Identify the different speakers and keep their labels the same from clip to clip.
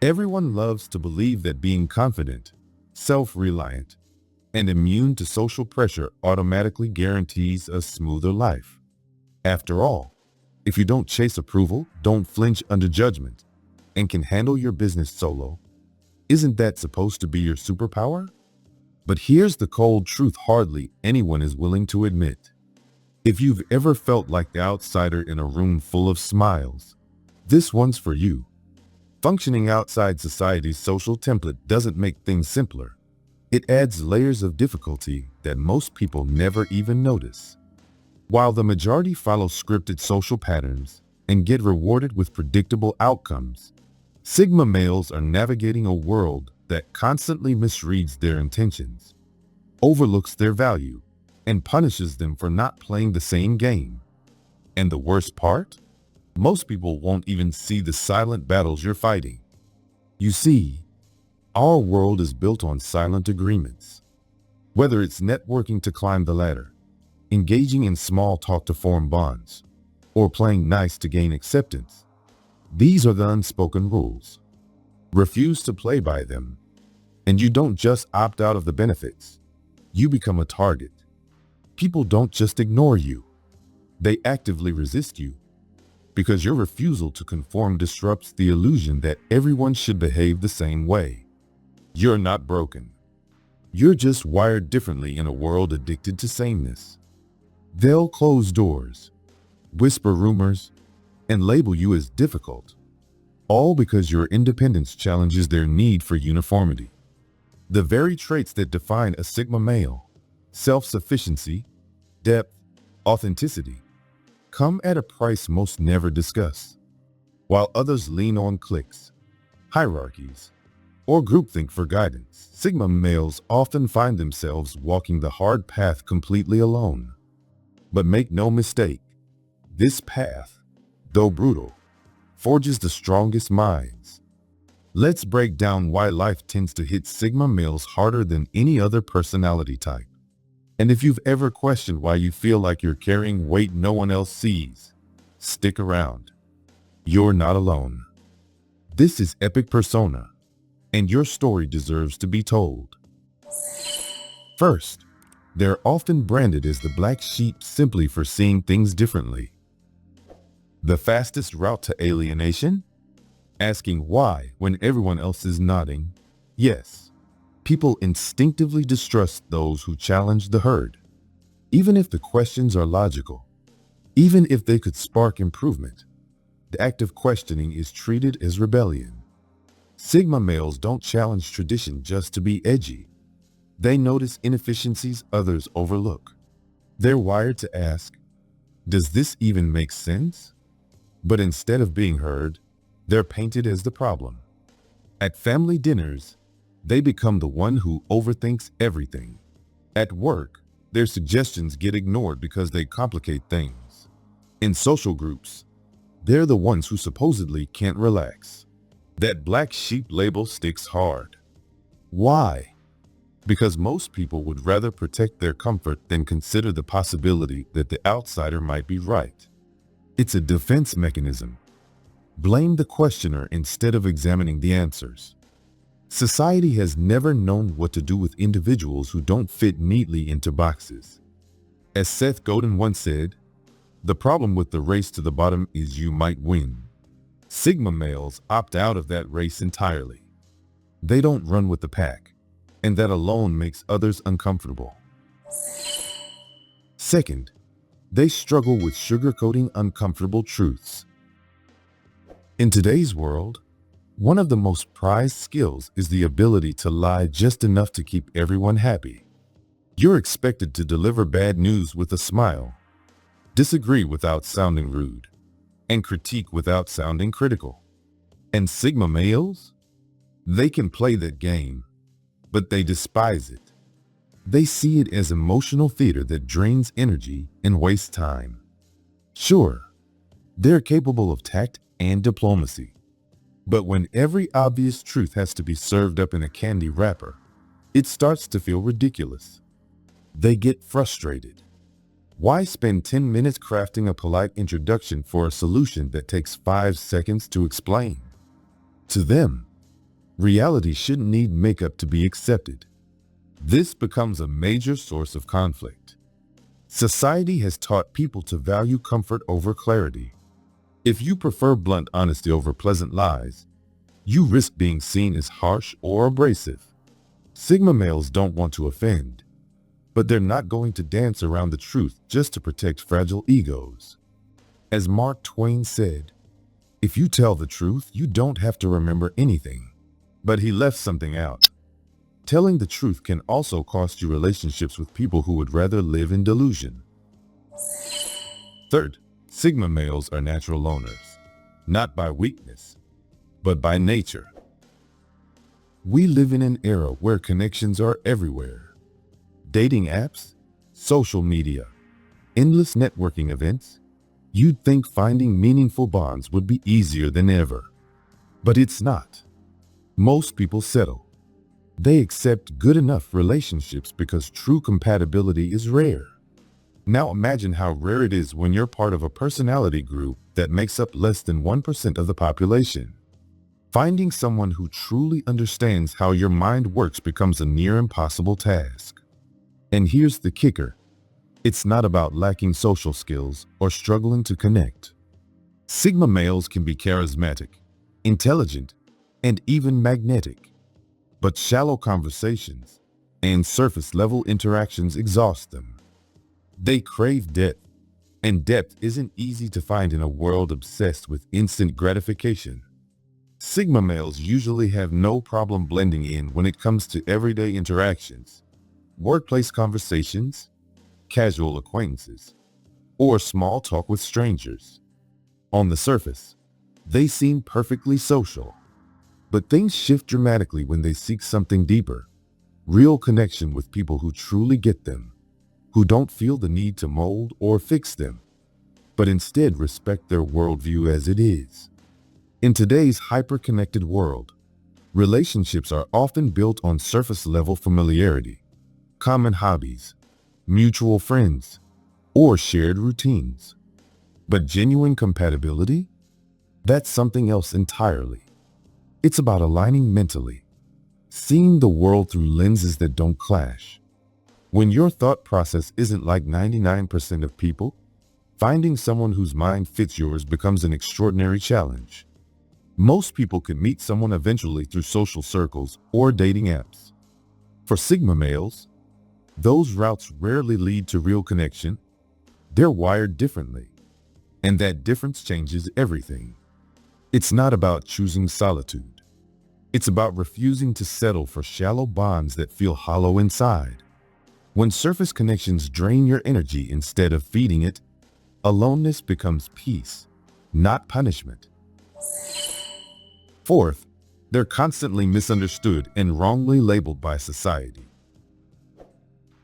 Speaker 1: Everyone loves to believe that being confident, self-reliant, and immune to social pressure automatically guarantees a smoother life. After all, if you don't chase approval, don't flinch under judgment, and can handle your business solo, isn't that supposed to be your superpower? But here's the cold truth hardly anyone is willing to admit. If you've ever felt like the outsider in a room full of smiles, this one's for you. Functioning outside society's social template doesn't make things simpler. It adds layers of difficulty that most people never even notice. While the majority follow scripted social patterns and get rewarded with predictable outcomes, Sigma males are navigating a world that constantly misreads their intentions, overlooks their value, and punishes them for not playing the same game. And the worst part? Most people won't even see the silent battles you're fighting. You see, our world is built on silent agreements. Whether it's networking to climb the ladder, engaging in small talk to form bonds, or playing nice to gain acceptance, these are the unspoken rules. Refuse to play by them, and you don't just opt out of the benefits. You become a target. People don't just ignore you. They actively resist you, because your refusal to conform disrupts the illusion that everyone should behave the same way. You're not broken. You're just wired differently in a world addicted to sameness. They'll close doors, whisper rumors, and label you as difficult, all because your independence challenges their need for uniformity. The very traits that define a Sigma male, self-sufficiency, depth, authenticity, come at a price most never discuss. While others lean on cliques, hierarchies, or groupthink for guidance, Sigma males often find themselves walking the hard path completely alone. But make no mistake, this path, though brutal, forges the strongest minds. Let's break down why life tends to hit Sigma males harder than any other personality type. And if you've ever questioned why you feel like you're carrying weight no one else sees, stick around. You're not alone. This is Epic Persona, and your story deserves to be told. First, they're often branded as the black sheep simply for seeing things differently. The fastest route to alienation? Asking why when everyone else is nodding yes. People instinctively distrust those who challenge the herd, even if the questions are logical, even if they could spark improvement. The act of questioning is treated as rebellion. Sigma males don't challenge tradition just to be edgy. They notice inefficiencies others overlook. They're wired to ask, does this even make sense? But instead of being heard, they're painted as the problem. At family dinners, they become the one who overthinks everything. At work, their suggestions get ignored because they complicate things. In social groups, they're the ones who supposedly can't relax. That black sheep label sticks hard. Why? Because most people would rather protect their comfort than consider the possibility that the outsider might be right. It's a defense mechanism. Blame the questioner instead of examining the answers. Society has never known what to do with individuals who don't fit neatly into boxes. As Seth Godin once said, the problem with the race to the bottom is you might win. Sigma males opt out of that race entirely. They don't run with the pack, and that alone makes others uncomfortable. Second, they struggle with sugarcoating uncomfortable truths. In today's world, one of the most prized skills is the ability to lie just enough to keep everyone happy. You're expected to deliver bad news with a smile, disagree without sounding rude, and critique without sounding critical. And Sigma males? They can play that game, but they despise it. They see it as emotional theater that drains energy and wastes time. Sure, they're capable of tact and diplomacy. But when every obvious truth has to be served up in a candy wrapper, it starts to feel ridiculous. They get frustrated. Why spend 10 minutes crafting a polite introduction for a solution that takes 5 seconds to explain? To them, Reality shouldn't need makeup to be accepted. This becomes a major source of conflict. Society has taught people to value comfort over clarity. If you prefer blunt honesty over pleasant lies, you risk being seen as harsh or abrasive. Sigma males don't want to offend, but they're not going to dance around the truth just to protect fragile egos. As Mark Twain said, if you tell the truth, you don't have to remember anything. But he left something out. Telling the truth can also cost you relationships with people who would rather live in delusion. Third, Sigma males are natural loners, not by weakness, but by nature. We live in an era where connections are everywhere. Dating apps, social media, endless networking events. You'd think finding meaningful bonds would be easier than ever. But it's not. Most people settle. They accept good enough relationships because true compatibility is rare. Now imagine how rare it is when you're part of a personality group that makes up less than 1% of the population. Finding someone who truly understands how your mind works becomes a near impossible task. And here's the kicker. It's not about lacking social skills or struggling to connect. Sigma males can be charismatic, intelligent, and even magnetic. But shallow conversations and surface-level interactions exhaust them. They crave depth, and depth isn't easy to find in a world obsessed with instant gratification. Sigma males usually have no problem blending in when it comes to everyday interactions, workplace conversations, casual acquaintances, or small talk with strangers. On the surface, they seem perfectly social. But things shift dramatically when they seek something deeper, real connection with people who truly get them, who don't feel the need to mold or fix them, but instead respect their worldview as it is. In today's hyper-connected world, relationships are often built on surface-level familiarity, common hobbies, mutual friends, or shared routines. But genuine compatibility? That's something else entirely. It's about aligning mentally, seeing the world through lenses that don't clash. When your thought process isn't like 99% of people, finding someone whose mind fits yours becomes an extraordinary challenge. Most people can meet someone eventually through social circles or dating apps. For Sigma males, those routes rarely lead to real connection. They're wired differently, and that difference changes everything. It's not about choosing solitude. It's about refusing to settle for shallow bonds that feel hollow inside. When surface connections drain your energy instead of feeding it, aloneness becomes peace, not punishment. Fourth, they're constantly misunderstood and wrongly labeled by society.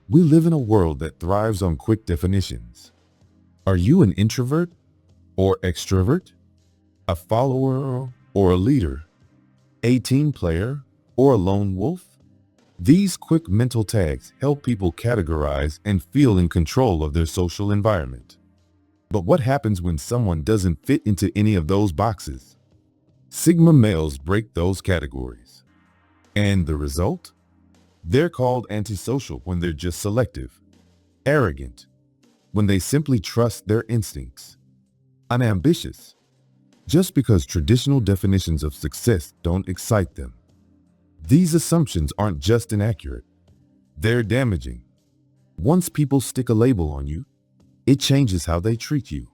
Speaker 1: We live in a world that thrives on quick definitions. Are you an introvert or extrovert? A follower or a leader? A team player or a lone wolf? These quick mental tags help people categorize and feel in control of their social environment. But what happens when someone doesn't fit into any of those boxes? Sigma males break those categories. And the result? They're called antisocial when they're just selective, arrogant when they simply trust their instincts, unambitious just because traditional definitions of success don't excite them. These assumptions aren't just inaccurate, they're damaging. Once people stick a label on you, it changes how they treat you.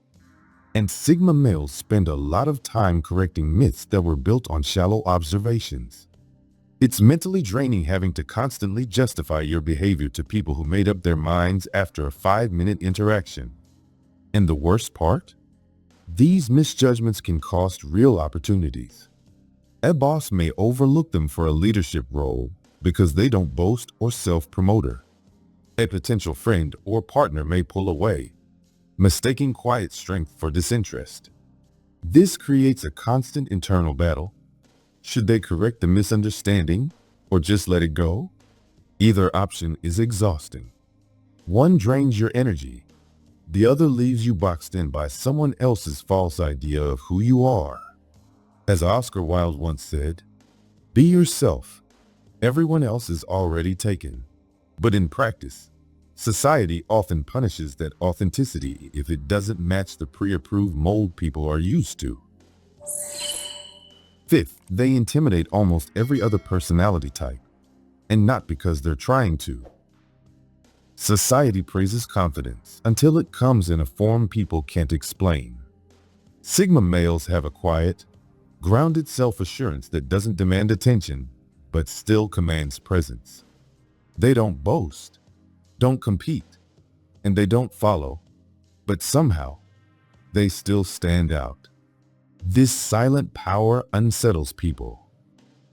Speaker 1: And Sigma males spend a lot of time correcting myths that were built on shallow observations. It's mentally draining having to constantly justify your behavior to people who made up their minds after a 5-minute interaction. And the worst part? These misjudgments can cost real opportunities. A boss may overlook them for a leadership role because they don't boast or self-promote her. A potential friend or partner may pull away, mistaking quiet strength for disinterest. This creates a constant internal battle. Should they correct the misunderstanding or just let it go? Either option is exhausting. One drains your energy. The other leaves you boxed in by someone else's false idea of who you are. As Oscar Wilde once said, Be yourself. Everyone else is already taken. But in practice, society often punishes that authenticity if it doesn't match the pre-approved mold people are used to. Fifth, they intimidate almost every other personality type, and not because they're trying to. Society praises confidence until it comes in a form people can't explain. Sigma males have a quiet, grounded self-assurance that doesn't demand attention, but still commands presence. They don't boast, don't compete, and they don't follow, but somehow, they still stand out. This silent power unsettles people.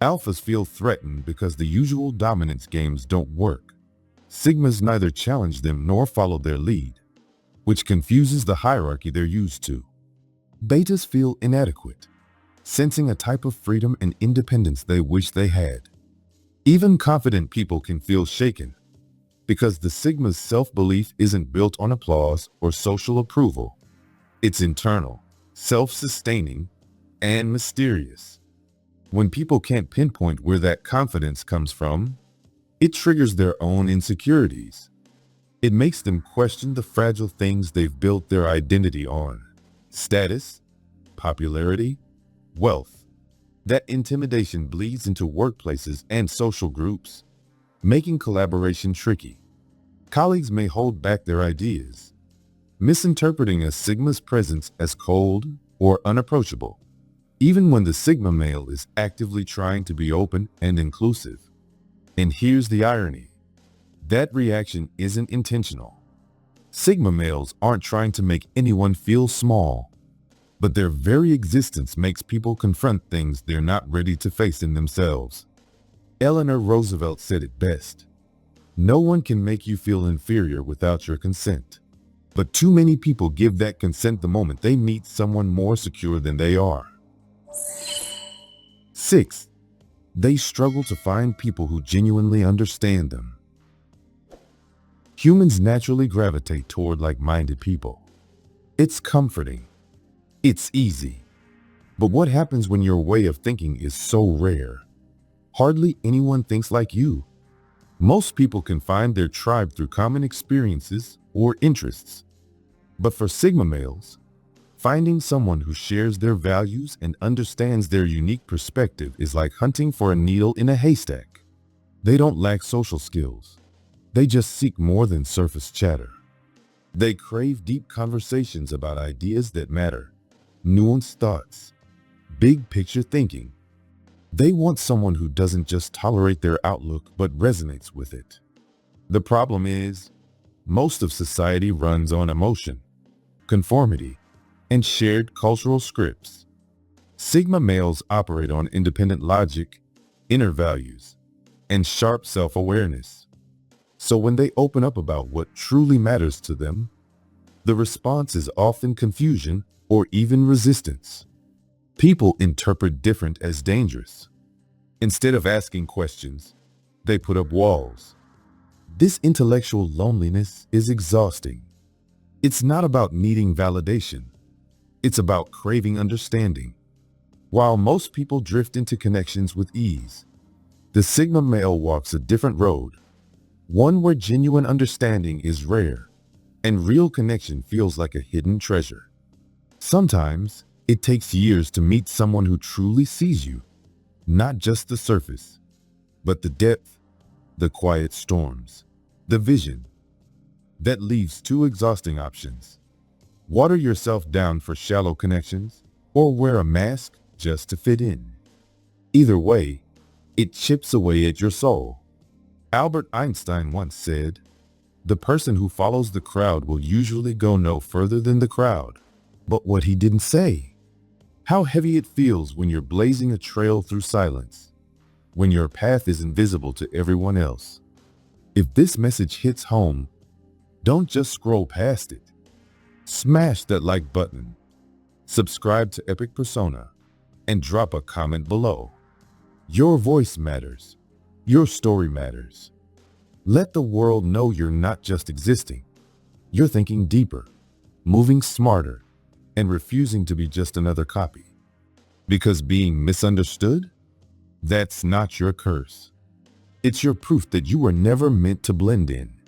Speaker 1: Alphas feel threatened because the usual dominance games don't work. Sigmas neither challenge them nor follow their lead, which confuses the hierarchy they're used to. Betas feel inadequate, sensing a type of freedom and independence they wish they had. Even confident people can feel shaken, because the Sigma's self-belief isn't built on applause or social approval. It's internal, self-sustaining, and mysterious. When people can't pinpoint where that confidence comes from, it triggers their own insecurities. It makes them question the fragile things they've built their identity on: status, popularity, wealth. That intimidation bleeds into workplaces and social groups, making collaboration tricky. Colleagues may hold back their ideas, misinterpreting a Sigma's presence as cold or unapproachable, even when the Sigma male is actively trying to be open and inclusive. And here's the irony. That reaction isn't intentional. Sigma males aren't trying to make anyone feel small, but their very existence makes people confront things they're not ready to face in themselves. Eleanor Roosevelt said it best: "No one can make you feel inferior without your consent." But too many people give that consent the moment they meet someone more secure than they are. Sixth, they struggle to find people who genuinely understand them. Humans naturally gravitate toward like-minded people. It's comforting. It's easy. But what happens when your way of thinking is so rare? Hardly anyone thinks like you. Most people can find their tribe through common experiences or interests. But for Sigma males, finding someone who shares their values and understands their unique perspective is like hunting for a needle in a haystack. They don't lack social skills. They just seek more than surface chatter. They crave deep conversations about ideas that matter, nuanced thoughts, big picture thinking. They want someone who doesn't just tolerate their outlook but resonates with it. The problem is, most of society runs on emotion, conformity, and shared cultural scripts. Sigma males operate on independent logic, inner values, and sharp self-awareness. So when they open up about what truly matters to them, the response is often confusion or even resistance. People interpret different as dangerous. Instead of asking questions, they put up walls. This intellectual loneliness is exhausting. It's not about needing validation. It's about craving understanding. While most people drift into connections with ease, the Sigma male walks a different road, one where genuine understanding is rare and real connection feels like a hidden treasure. Sometimes it takes years to meet someone who truly sees you, not just the surface, but the depth, the quiet storms, the vision. That leaves two exhausting options: water yourself down for shallow connections, or wear a mask just to fit in. Either way, it chips away at your soul. Albert Einstein once said, "The person who follows the crowd will usually go no further than the crowd." But what he didn't say: how heavy it feels when you're blazing a trail through silence, when your path is invisible to everyone else. If this message hits home, don't just scroll past it. Smash that like button, subscribe to Epic Persona, and drop a comment below. Your voice matters. Your story matters. Let the world know you're not just existing. You're thinking deeper, moving smarter, and refusing to be just another copy. Because being misunderstood That's not your curse. It's your proof that you were never meant to blend in.